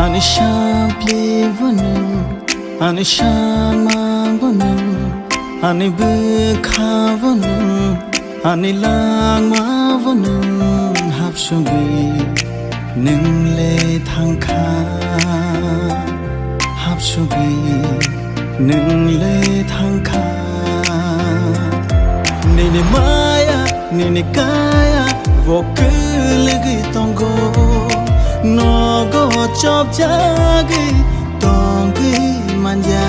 Anisha plevunum, Anisha mangunum, Anibukavunum, Anilangmavunum, Hapsugi, Ningle Tanka, Hapsugi, Ningle Tanka, Nini Maya, Nini Kaya, Vokuligi Tongo. No go chop jagi tongi manja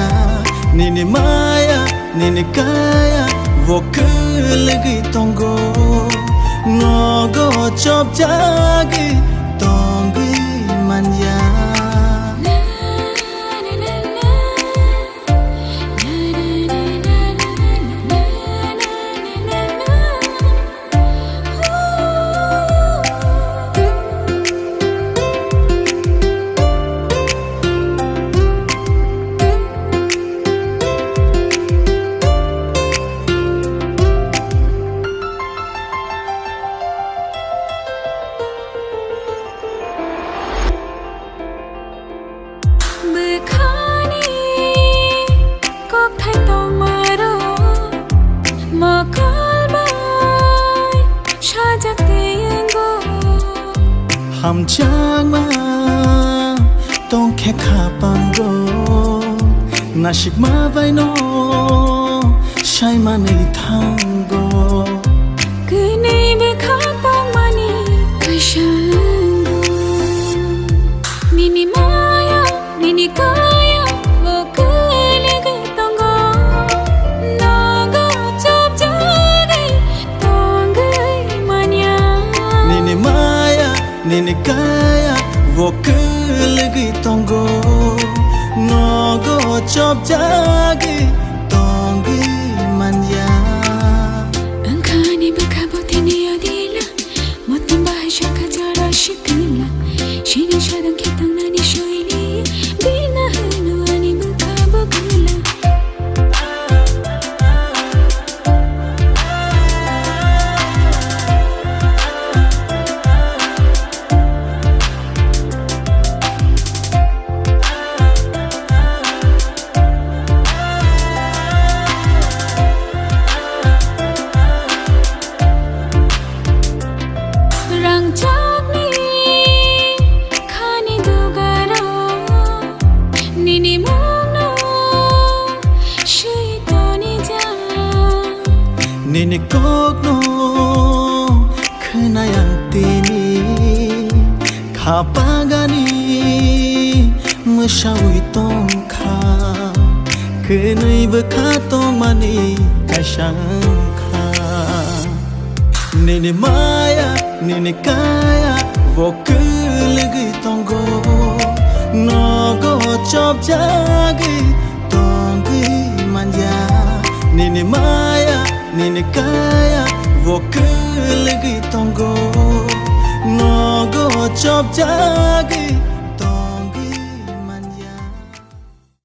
nini maya nini kaya vokuligi tongo no go chop jagi tongi manja Ham chang ma tong khe kha pango nashik ma vai no shai ma nei thango kunai be kha tong mani kashango nini maya nini kaya vokuligi tongo naga chop jagi tongai manya nini maya nini kaya vokuligi tongo no go chop jagi tongi manya angkani bekabotini adila motam bahasha kajara shikila shini shadang kitang nani shoili bina hanu ani bekabokula Nini kokno khenayang tini khapagani mushawi tong kha khenai bakha tong mani kashang kha Nini maya nini kaya vokuligi tongo no go chop jagi tongi manja Nini maya nini kaya vokuligi tongo no go chop jagi